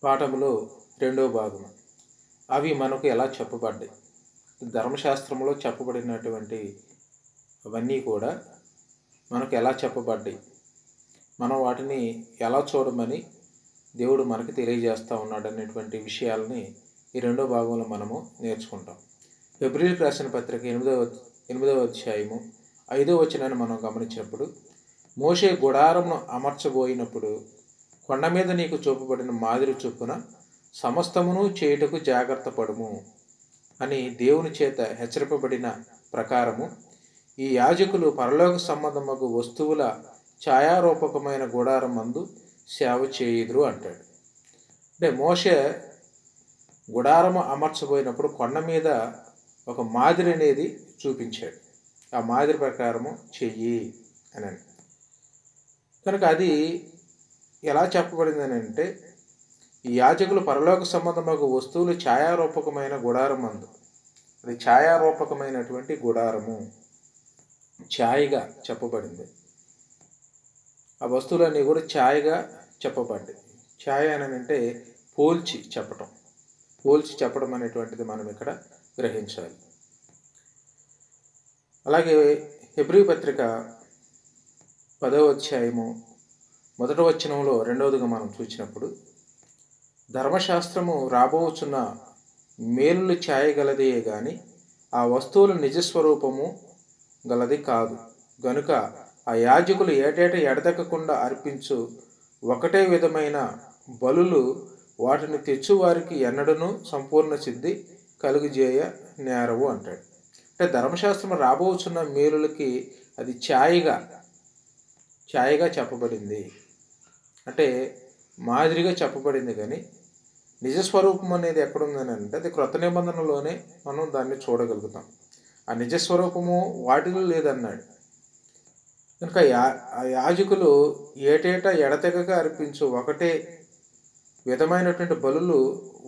పాఠములో రెండో భాగము. అవి మనకు ఎలా చెప్పబడ్డాయి? ధర్మశాస్త్రంలో చెప్పబడినటువంటి అవన్నీ కూడా మనకు ఎలా చెప్పబడ్డాయి? మనం వాటిని ఎలా చూడమని దేవుడు మనకి తెలియజేస్తూ ఉన్నాడు అనేటువంటి విషయాలని ఈ రెండో భాగంలో మనము నేర్చుకుంటాం. హెబ్రీయులకు రాసిన పత్రిక 8వ అధ్యాయము 5వ వచనాన్ని మనం గమనించినప్పుడు, మోషే గుడారమును అమర్చబోయినప్పుడు కొండ మీద నీకు చూపబడిన మాదిరి చొప్పున సమస్తమును చేయుటకు జాగ్రత్త పడుము అని దేవుని చేత హెచ్చరింపబడిన ప్రకారము ఈ యాజకులు పరలోక సంబంధమగు వస్తువుల ఛాయారూపకమైన గుడారం మందు సేవ చేయుదురు అంటాడు. అంటే మోషే గుడారము అమర్చబోయినప్పుడు కొండ మీద ఒక మాదిరి అనేది చూపించాడు. ఆ మాదిరి ప్రకారము చెయ్యి అని. కనుక అది ఎలా చెప్పబడిందని అంటే, ఈ యాజకులు పరలోక సంబంధమగు వస్తువులు ఛాయారూపకమైన గుడారం మందు, అది ఛాయారూపకమైనటువంటి గుడారము ఛాయగా చెప్పబడింది. ఆ వస్తువులన్నీ కూడా ఛాయగా చెప్పబడ్డాయి. ఛాయ అని అంటే పోల్చి చెప్పడం అనేటువంటిది మనం ఇక్కడ గ్రహించాలి. అలాగే హెబ్రీ పత్రిక 10వ అధ్యాయము 1వ వచనంలో రెండవదిగా మనం చూసినప్పుడు, ధర్మశాస్త్రము రాబోచున్న మేలులు ఛాయగలదే గాని ఆ వస్తువుల నిజస్వరూపము గలది కాదు. గనుక ఆ యాజకులు ఏటేటా ఎడతెగకుండా అర్పించు ఒకటే విధమైన బలులు వాటిని తెచ్చువారికి ఎన్నడను సంపూర్ణ సిద్ధి కలుగజేయ నేరవు అంటాడు. అంటే ధర్మశాస్త్రం రాబోచున్న మేలులకి అది ఛాయగా చెప్పబడింది, అంటే మాదిరిగా చెప్పబడింది. కానీ నిజస్వరూపం అనేది ఎక్కడుందని అంటే అది క్రొత్త నిబంధనలోనే మనం దాన్ని చూడగలుగుతాం. ఆ నిజస్వరూపము వాటిలో లేదన్నాడు. కనుక ఆ యాజకులు ఏటేటా ఎడతెగక అర్పించు ఒకటే విధమైనటువంటి బలులు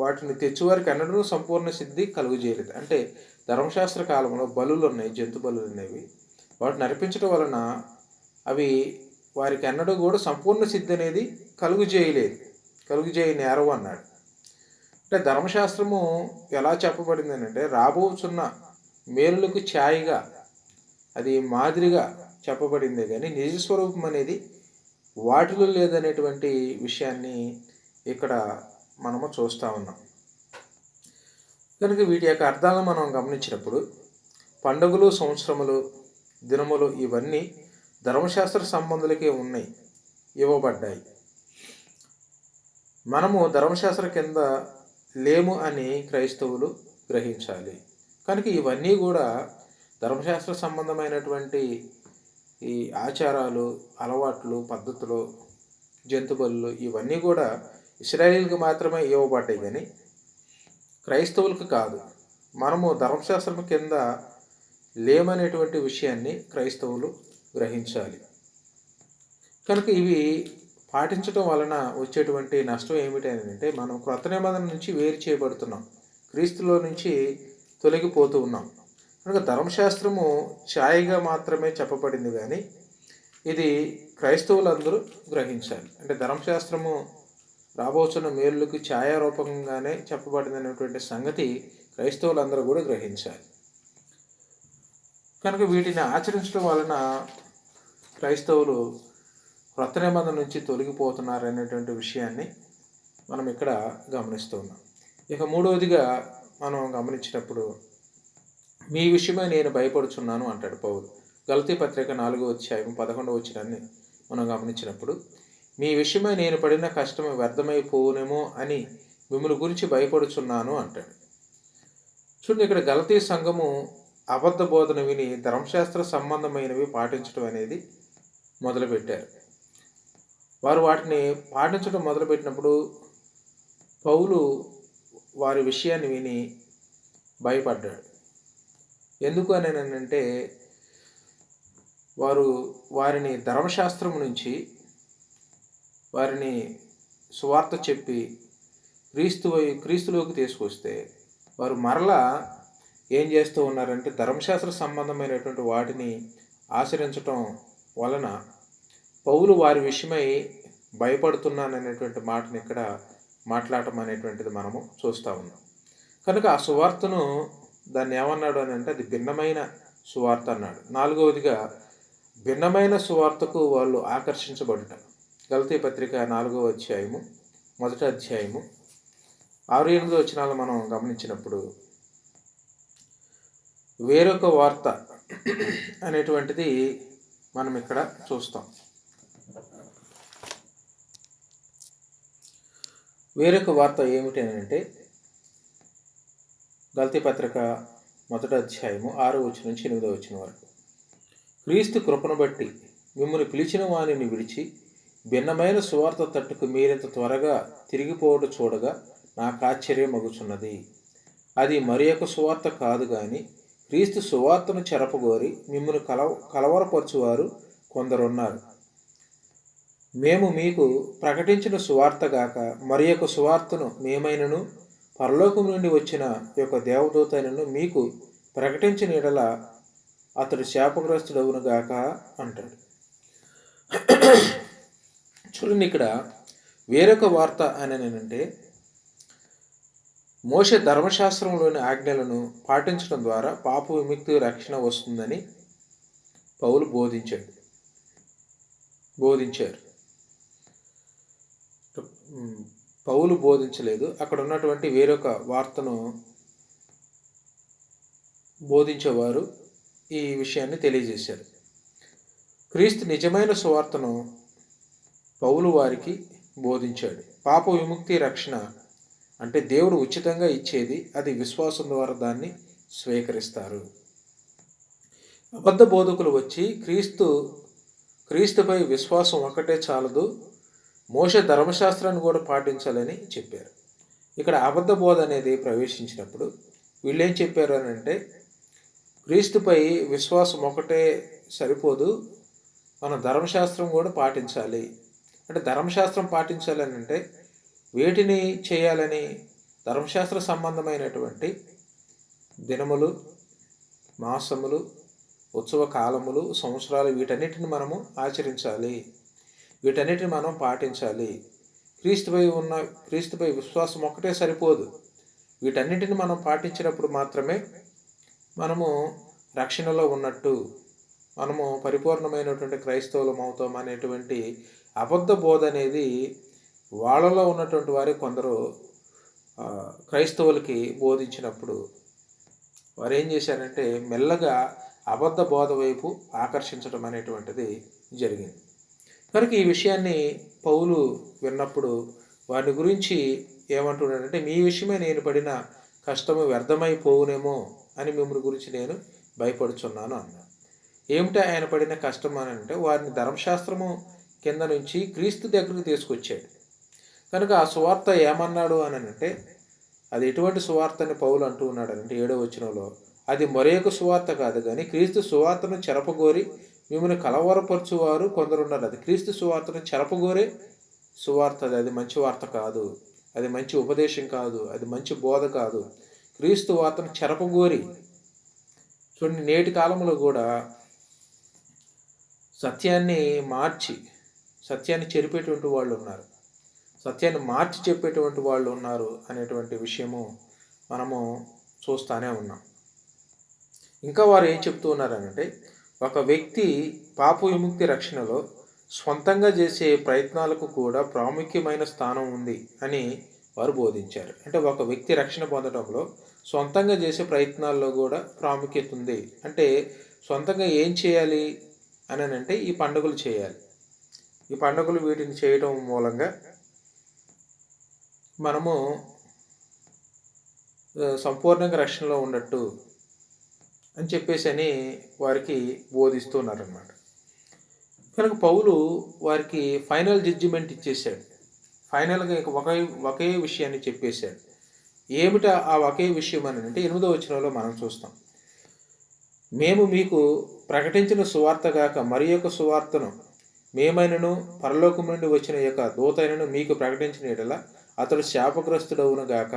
వాటిని తెచ్చువారికి అన్నడూ సంపూర్ణ సిద్ధి కలుగజేయలేదు. అంటే ధర్మశాస్త్ర కాలంలో బలులు ఉన్నాయి, జంతు బలులు అనేవి. వాటిని అర్పించడం వలన అవి వారికి అన్నడూ కూడా సంపూర్ణ సిద్ధి అనేది కలుగజేయ నేరవు అన్నాడు. అంటే ధర్మశాస్త్రము ఎలా చెప్పబడింది అంటే, రాబోచున్న మేలులకు ఛాయగా, అది మాదిరిగా చెప్పబడిందే కానీ నిజస్వరూపం అనేది వాటిలో లేదనేటువంటి విషయాన్ని ఇక్కడ మనము చూస్తూ ఉన్నాం. కనుక వీటి యొక్క అర్థాలను మనం గమనించినప్పుడు, పండుగలు, సంవత్సరములు, దినములు ఇవన్నీ ధర్మశాస్త్ర సంబంధులకే ఇవ్వబడ్డాయి. మనము ధర్మశాస్త్ర కింద లేము అని క్రైస్తవులు గ్రహించాలి. కనుక ఇవన్నీ కూడా ధర్మశాస్త్ర సంబంధమైనటువంటి ఈ ఆచారాలు, అలవాట్లు, పద్ధతులు, జంతుబలులు ఇవన్నీ కూడా ఇశ్రాయేలుకు మాత్రమే ఇవ్వబడ్డాయి, కానీ క్రైస్తవులకు కాదు. మనము ధర్మశాస్త్రం కింద లేమనేటువంటి విషయాన్ని క్రైస్తవులు గ్రహించాలి. కనుక ఇవి పాటించడం వలన వచ్చేటువంటి నష్టం ఏమిటి అని అంటే, మనం క్రొత్త నిబంధన నుంచి వేరు చేయబడుతున్నాం, క్రీస్తులో నుంచి తొలగిపోతూ ఉన్నాం. కనుక ధర్మశాస్త్రము ఛాయగా మాత్రమే చెప్పబడింది, కానీ ఇది క్రైస్తవులందరూ గ్రహించాలి. అంటే ధర్మశాస్త్రము రాబోతున్న మేలులకు ఛాయారూపంగానే చెప్పబడింది అనేటువంటి సంగతి క్రైస్తవులందరూ కూడా గ్రహించాలి. కనుక వీటిని ఆచరించడం వలన క్రైస్తవులు క్రొత్త నిబంధన నుంచి తొలగిపోతున్నారు అనేటువంటి విషయాన్ని మనం ఇక్కడ గమనిస్తున్నాం. ఇక మూడవదిగా మనం గమనించినప్పుడు, మీ విషయమై నేను భయపడుచున్నాను అంటాడు పౌలు. గలతీ పత్రిక 4వ అధ్యాయం 11వ వచనాన్ని మనం గమనించినప్పుడు, మీ విషయమై నేను పడిన కష్టం వ్యర్థమైపోవునేమో అని మిమ్మల్ని గురించి భయపడుచున్నాను అంటాడు. చూడండి, ఇక్కడ గలతీ సంఘము అబద్ధ బోధన విని ధర్మశాస్త్ర సంబంధమైనవి పాటించడం అనేది మొదలుపెట్టారు. వారు వాటిని పాటించడం మొదలుపెట్టినప్పుడు పౌలు వారి విషయాన్ని విని భయపడ్డాడు. ఎందుకు అని అంటే, వారిని ధర్మశాస్త్రం నుంచి వారిని సువార్త చెప్పి క్రీస్తులోకి తీసుకొస్తే వారు మరలా ఏం చేస్తూ ఉన్నారంటే, ధర్మశాస్త్ర సంబంధమైనటువంటి వాటిని ఆచరించటం వలన పౌలు వారి విషయమై భయపడుతున్నాననేటువంటి మాటను ఇక్కడ మాట్లాడటం అనేటువంటిది మనము చూస్తూ ఉన్నాం. కనుక ఆ సువార్తను దాన్ని ఏమన్నాడు అని అంటే అది భిన్నమైన సువార్త అన్నాడు. నాలుగవదిగా భిన్నమైన సువార్తకు వాళ్ళు ఆకర్షించబడుట. గలతీ పత్రిక 4వ అధ్యాయము 1వ అధ్యాయము 6-8 వచనాలు మనం గమనించినప్పుడు వేరొక వార్త అనేటువంటిది మనం ఇక్కడ చూస్తాం. వేరొక వార్త ఏమిటి అని అంటే గలతీ పత్రిక 1వ అధ్యాయము 6వ వచనం నుంచి 8వ వచనం వరకు. క్రీస్తు కృపను బట్టి మిమ్మల్ని పిలిచిన వానిని విడిచి భిన్నమైన సువార్త తట్టుకు మీరింత త్వరగా తిరిగిపోవడం చూడగా నాకు ఆశ్చర్యమగుచున్నది. అది మరి ఒక సువార్త కాదు గాని క్రీస్తు సువార్తను చెరపగోరి మిమ్మల్ని కలవరపరచువారు కొందరున్నారు. మేము మీకు ప్రకటించిన సువార్త గాక మరి ఒక సువార్తను మేమైనను పరలోకం నుండి వచ్చిన యొక్క దేవదూతైనను మీకు ప్రకటించిన ఎడల అతడు శాపగ్రస్తుడవును గాక అంటాడు. చూడండి, ఇక్కడ వేరొక వార్త అని అంటే మోషే ధర్మశాస్త్రంలోని ఆజ్ఞలను పాటించడం ద్వారా పాప విముక్తి రక్షణ వస్తుందని పౌలు బోధించారు. పౌలు బోధించలేదు, అక్కడ ఉన్నటువంటి వేరొక వార్తను బోధించేవారు ఈ విషయాన్ని తెలియజేశారు. క్రీస్తు నిజమైన సువార్తను పౌలు వారికి బోధించాడు. పాప విముక్తి రక్షణ అంటే దేవుడు ఉచితంగా ఇచ్చేది, అది విశ్వాసం ద్వారా దాన్ని స్వీకరిస్తారు. అబద్ధ బోధకులు వచ్చి క్రీస్తుపై విశ్వాసం ఒకటే చాలదు, మోషే ధర్మశాస్త్రాన్ని కూడా పాటించాలని చెప్పారు. ఇక్కడ అబద్ధ బోధ అనేది ప్రవేశించినప్పుడు వీళ్ళు ఏం చెప్పారు అని అంటే క్రీస్తుపై విశ్వాసం ఒకటే సరిపోదు, మనం ధర్మశాస్త్రం కూడా పాటించాలి. అంటే ధర్మశాస్త్రం పాటించాలని అంటే వేటిని చేయాలని? ధర్మశాస్త్ర సంబంధమైనటువంటి దినములు, మాసములు, ఉత్సవ కాలములు, సంవత్సరాలు, వీటన్నిటిని మనము ఆచరించాలి, వీటన్నిటిని మనం పాటించాలి. క్రీస్తుపై విశ్వాసం ఒకటే సరిపోదు, వీటన్నిటిని మనం పాటించినప్పుడు మాత్రమే మనము రక్షణలో ఉన్నట్టు, మనము పరిపూర్ణమైనటువంటి క్రైస్తవులం అవుతాం అనేటువంటి అబద్ధ బోధ అనేది వాళ్ళలో ఉన్నటువంటి వారి కొందరు క్రైస్తవులకి బోధించినప్పుడు వారు ఏం చేశారంటే మెల్లగా అబద్ధ బోధ వైపు ఆకర్షించడం అనేటువంటిది జరిగింది. కనుక ఈ విషయాన్ని పౌలు విన్నప్పుడు వారి గురించి ఏమంటున్నాడంటే మీ విషయమే నేను పడిన కష్టము వ్యర్థమైపోవునేమో అని మిమ్మల్ని గురించి నేను భయపడుచున్నాను అన్నాడు. ఏమిటో ఆయన పడిన కష్టం అని అంటే వారిని ధర్మశాస్త్రము కింద నుంచి క్రీస్తు దగ్గరకు తీసుకొచ్చాడు. కనుక ఆ సువార్త ఏమన్నాడు అని అంటే అది ఎటువంటి సువార్త అని పౌలు అంటూ ఉన్నాడు అంటే 7వ వచనంలో అది మరొక సువార్త కాదు కానీ క్రీస్తు సువార్తను చెరపగోరి మిమ్మల్ని కలవరపరచువారు కొందరున్నారు. అది క్రీస్తు సువార్తను చెరపగోరే సువార్త, అది మంచి వార్త కాదు, అది మంచి ఉపదేశం కాదు, అది మంచి బోధ కాదు. క్రీస్తు వార్తను చెరపగోరి చూడండి, నేటి కాలంలో కూడా సత్యాన్ని చెరిపేటువంటి వాళ్ళు ఉన్నారు, సత్యాన్ని మార్చి చెప్పేటువంటి వాళ్ళు ఉన్నారు అనేటువంటి విషయము మనము చూస్తూనే ఉన్నాం. ఇంకా వారు ఏం చెప్తూ ఉన్నారంటే ఒక వ్యక్తి పాప విముక్తి రక్షణలో స్వంతంగా చేసే ప్రయత్నాలకు కూడా ప్రాముఖ్యమైన స్థానం ఉంది అని వారు బోధించారు. అంటే ఒక వ్యక్తి రక్షణ పొందడంలో సొంతంగా చేసే ప్రయత్నాల్లో కూడా ప్రాముఖ్యత ఉంది. అంటే సొంతంగా ఏం చేయాలి అని అంటే ఈ పండుగలు చేయాలి, ఈ పండుగలు వీటిని చేయడం మూలంగా మనము సంపూర్ణంగా రక్షణలో ఉన్నట్టు అని చెప్పేసి అని వారికి బోధిస్తున్నారన్నమాట. కనుక పౌలు వారికి ఫైనల్ జడ్జిమెంట్ ఇచ్చేసాడు. ఫైనల్గా ఒకే విషయాన్ని చెప్పేశాడు. ఏమిటా ఆ ఒకే విషయం అని అంటే 8వ వచనంలో మనం చూస్తాం. మేము మీకు ప్రకటించిన సువార్త గాక మరి యొక్క సువార్తను మేమైనను పరలోకం నుండి వచ్చిన యొక్క దూతైనను మీకు ప్రకటించిన ఎడల అతడు శాపగ్రస్తుడవును గాక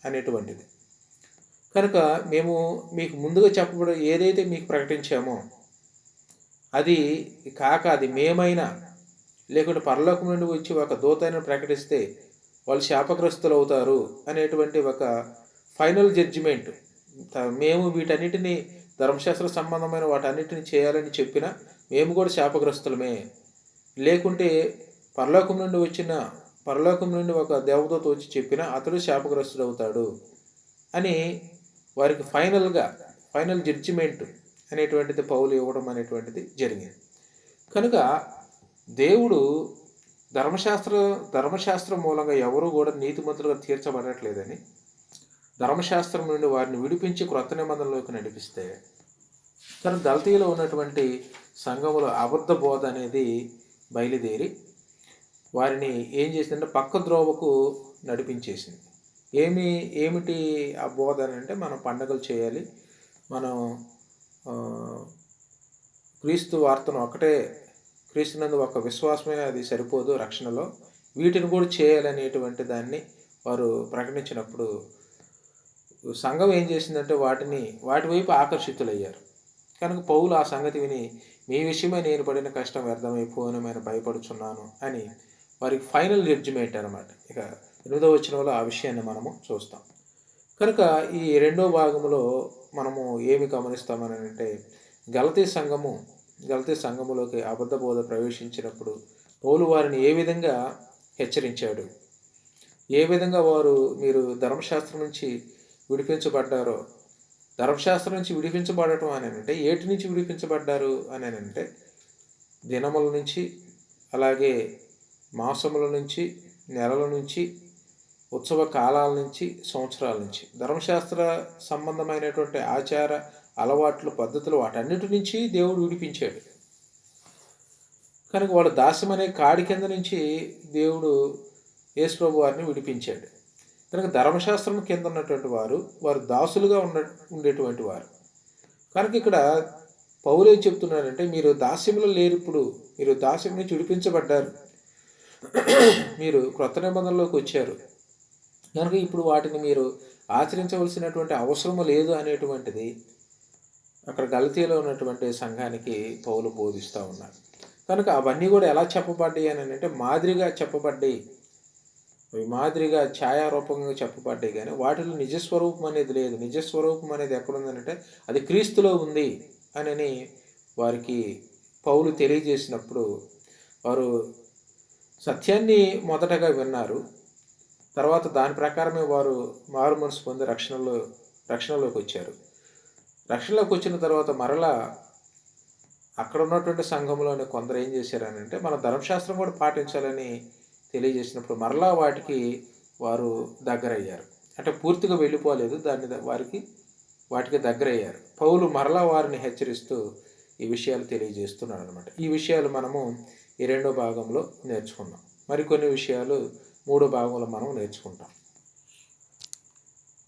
అనేటువంటిది. కనుక మేము మీకు ముందుగా చెప్పబడి ఏదైతే మీకు ప్రకటించామో అది కాక అది మేమైనా లేకుంటే పరలోకం నుండి వచ్చి ఒక దూతైన ప్రకటిస్తే వాళ్ళు శాపగ్రస్తులు అవుతారు అనేటువంటి ఒక ఫైనల్ జడ్జిమెంట్. మేము వీటన్నిటిని ధర్మశాస్త్ర సంబంధమైన వాటన్నిటిని చేయాలని చెప్పినా మేము కూడా శాపగ్రస్తులమే. లేకుంటే పరలోకం నుండి ఒక దేవదూత వచ్చి చెప్పినా అతడు శాపగ్రస్తుడు అవుతాడు అని వారికి ఫైనల్ జడ్జిమెంట్ అనేటువంటిది పౌలు ఇవ్వడం అనేటువంటిది జరిగింది. కనుక దేవుడు ధర్మశాస్త్రం మూలంగా ఎవరు కూడా నీతిమంతులుగా తీర్చబడట్లేదని ధర్మశాస్త్రం నుండి వారిని విడిపించి క్రొత్త నిబంధనలోకి నడిపిస్తే, కానీ గల్తీలో ఉన్నటువంటి సంఘములో అబద్ధ బోధ అనేది బయలుదేరి వారిని ఏం చేసిందంటే పక్క ద్రోవకు నడిపించేసింది. ఏమిటి ఆ బోధ అని అంటే, మనం పండగలు చేయాలి, మనం క్రీస్తు వార్తను క్రీస్తునందు ఒక విశ్వాసమే అది సరిపోదు రక్షణలో, వీటిని కూడా చేయాలనేటువంటి దాన్ని వారు ప్రకటించినప్పుడు సంఘం ఏం చేసిందంటే వాటి వైపు ఆకర్షితులయ్యారు. కనుక పౌలు ఆ సంగతి విని, మీ విషయమై నేను పడిన కష్టం వ్యర్థమైపోను, నేను భయపడుచున్నాను అని వారికి ఫైనల్ జడ్జిమెంట్ అనమాట. ఇక 8వ వచనంలో ఆ విషయాన్ని మనము చూస్తాం. కనుక ఈ 2వ భాగంలో మనము ఏమి గమనిస్తామని అంటే, గలతీ సంఘములోకి అబద్ధ బోధ ప్రవేశించినప్పుడు పౌలు వారిని ఏ విధంగా హెచ్చరించాడు, ఏ విధంగా మీరు ధర్మశాస్త్రం నుంచి విడిపించబడ్డారో. ధర్మశాస్త్రం నుంచి విడిపించబడటం అని అంటే ఏటి నుంచి విడిపించబడ్డారు అని అంటే, దినముల నుంచి, అలాగే మాసముల నుంచి, నెలల నుంచి, ఉత్సవ కాలాల నుంచి, సంవత్సరాల నుంచి, ధర్మశాస్త్ర సంబంధమైనటువంటి ఆచార అలవాట్లు, పద్ధతులు, వాటన్నిటి నుంచి దేవుడు విడిపించాడు. కనుక వాళ్ళ దాస్యం అనే కాడి కింద నుంచి దేవుడు యేసు ప్రభు వారిని విడిపించాడు. కనుక ధర్మశాస్త్రం కింద ఉన్నటువంటి వారు దాసులుగా ఉండేటువంటి వారు. కనుక ఇక్కడ పౌలు ఏం చెప్తున్నారంటే, మీరు దాస్యంలో లేరు, ఇప్పుడు మీరు దాస్యం నుంచి విడిపించబడ్డారు, మీరు క్రొత్త నిబంధనలోకి వచ్చారు. కనుక ఇప్పుడు వాటిని మీరు ఆచరించవలసినటువంటి అవసరం లేదు అనేటువంటిది అక్కడ గలతీలో ఉన్నటువంటి సంఘానికి పౌలు బోధిస్తూ ఉన్నారు. కనుక అవన్నీ కూడా ఎలా చెప్పబడ్డాయి అని అంటే, మాదిరిగా చెప్పబడ్డాయి, మాదిరిగా ఛాయారూపంగా చెప్పబడ్డాయి, కానీ వాటిలో నిజస్వరూపం అనేది లేదు. నిజస్వరూపం అనేది ఎక్కడుందనంటే అది క్రీస్తులో ఉంది అని వారికి పౌలు తెలియజేసినప్పుడు వారు సత్యాన్ని మొదటగా విన్నారు. తర్వాత దాని ప్రకారమే వారు మారు మనసు పొంది రక్షణలోకి వచ్చారు. రక్షణలోకి వచ్చిన తర్వాత మరలా అక్కడ ఉన్నటువంటి సంఘంలోని కొందరు ఏం చేశారని అంటే, మన ధర్మశాస్త్రం కూడా పాటించాలని తెలియజేసినప్పుడు మరలా వారు దగ్గరయ్యారు. అంటే పూర్తిగా వెళ్ళిపోలేదు, వాటికి దగ్గరయ్యారు. పౌలు మరలా వారిని హెచ్చరిస్తూ ఈ విషయాలు తెలియజేస్తున్నాడు అనమాట. ఈ విషయాలు మనము ఈ 2వ భాగంలో నేర్చుకున్నాం. మరికొన్ని విషయాలు 3వ భాగంలో మనం నేర్చుకుంటాం.